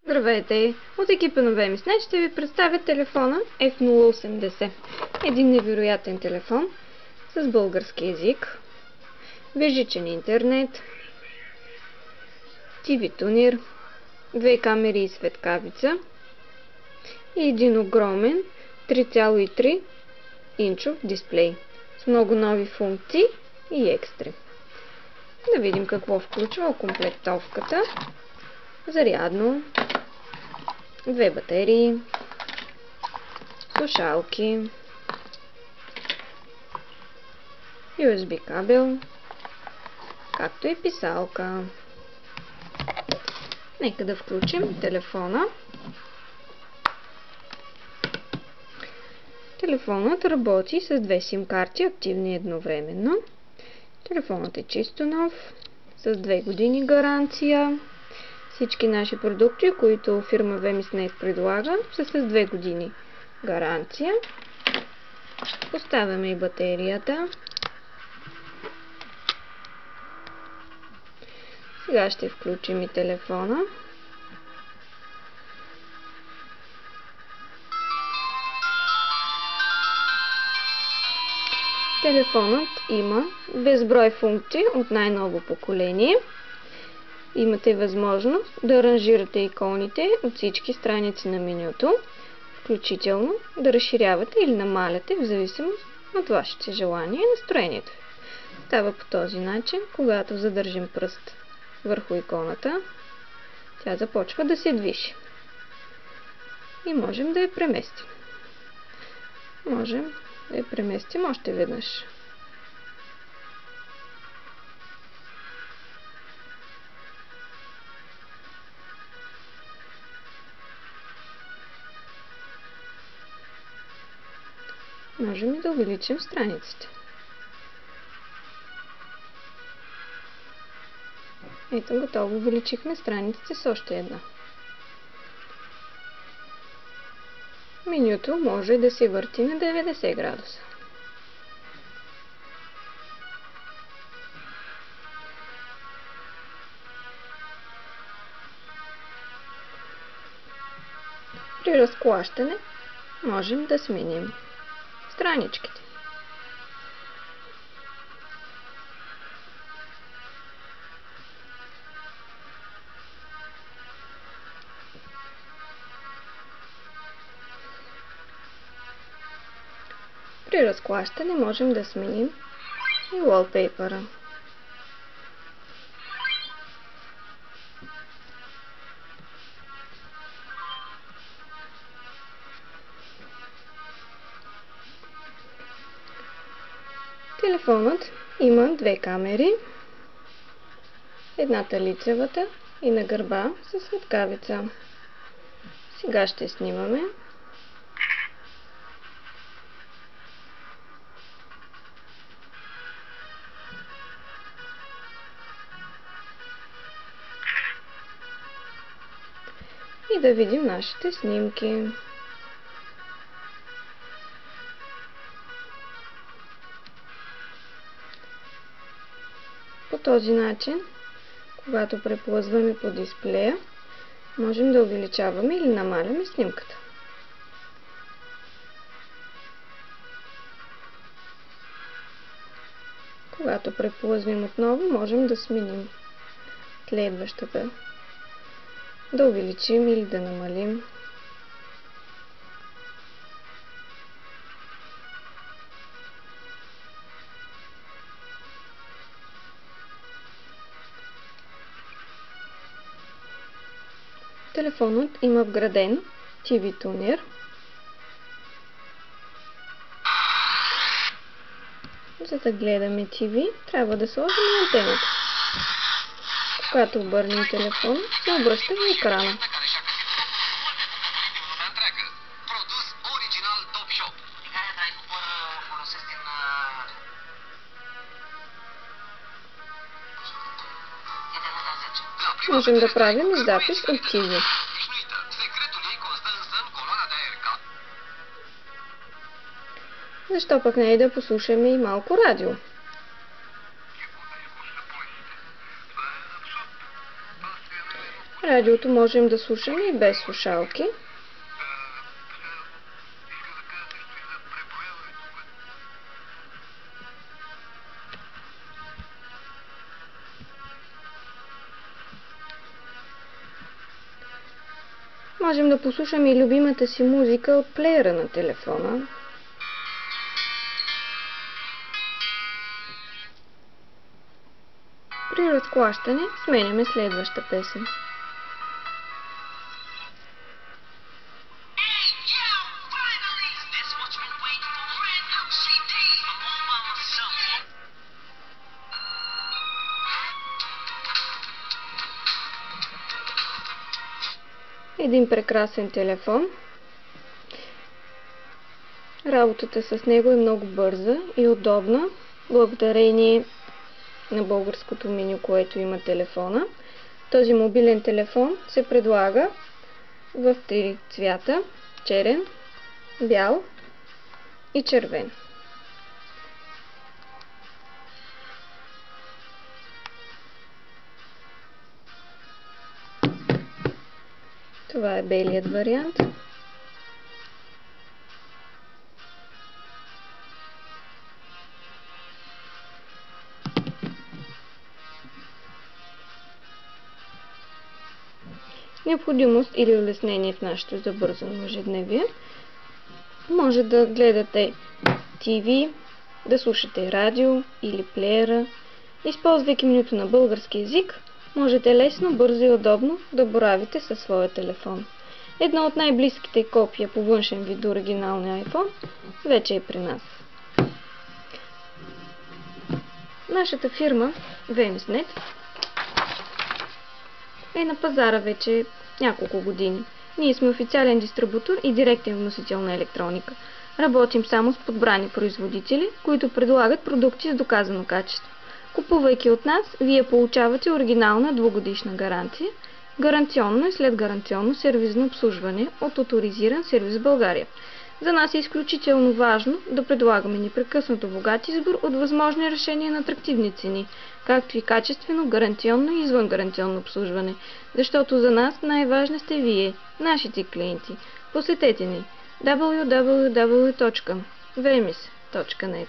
Здравейте! От екипа на VMSNet ще ви представя телефона F080. Един невероятен телефон с български език, безжичен интернет, TV тунер, две камери и светкавица и един огромен 3,3 инчов дисплей с много нови функции и екстри. Да видим какво включва окомплектовката. Зарядно, две батерии, слушалки, USB кабел, както и писалка. Нека да включим телефона. Телефонът работи с две SIM карти, активни едновременно. Телефонът е чисто нов, с 2 години гаранция. Всички наши продукти, които фирма VMSNet предлага, са с 2 години гаранция. Поставяме и батерията. Сега ще включим и телефона. Телефонът има безброй функции от най-ново поколение. Имате възможност да аранжирате иконите от всички страници на менюто, включително да разширявате или намаляте в зависимост от вашите желания и настроението. Става по този начин, когато задържим пръст върху иконата, тя започва да се движи. И можем да я преместим. Можем да я преместим още веднъж. Можем и да увеличим страниците. Ето, готово, увеличихме страниците с още една. Менюто може да се върти на 90 градуса. При разклащане можем да сменим страничките. При разклащане можем да сменим и wallpaper-а. Телефонът има две камери, едната лицевата и на гърба със светкавица. Сега ще снимаме. И да видим нашите снимки. По този начин, когато преплъзваме по дисплея, можем да увеличаваме или намаляме снимката. Когато преплъзнем отново, можем да сменим следващата. Да увеличим или да намалим. Телефонът има вграден TV тунер. За да гледаме TV, трябва да сложим антената. Когато обърнем телефон, се обръща на екрана. Можем да правим и запис от TV. Защо пък не е да послушаме и малко радио? Радиото можем да слушаме и без слушалки. Можем да послушаме и любимата си музика от плеера на телефона. При разклащане сменяме следваща песен. Един прекрасен телефон. Работата с него е много бърза и удобна, благодарение на българското меню, което има телефона. Този мобилен телефон се предлага в 3 цвята: черен, бял и червен. Това е белият вариант. Необходимост или улеснение в нашето забързано ежедневие. Може да гледате ТВ, да слушате радио или плеера. Използвайки менюто на български език, можете лесно, бързо и удобно да боравите със своя телефон. Едно от най-близките копия по външен вид до оригиналния iPhone вече е при нас. Нашата фирма VMSnet е на пазара вече няколко години. Ние сме официален дистрибутор и директен вносител на електроника. Работим само с подбрани производители, които предлагат продукти с доказано качество. Купувайки от нас, вие получавате оригинална 2-годишна гаранция, гаранционно и следгаранционно сервизно обслужване от оторизиран сервис в България. За нас е изключително важно да предлагаме непрекъснато богат избор от възможни решения на атрактивни цени, както и качествено, гаранционно и извънгаранционно обслужване, защото за нас най-важни сте вие, нашите клиенти. Посетете ни www.vmis.net.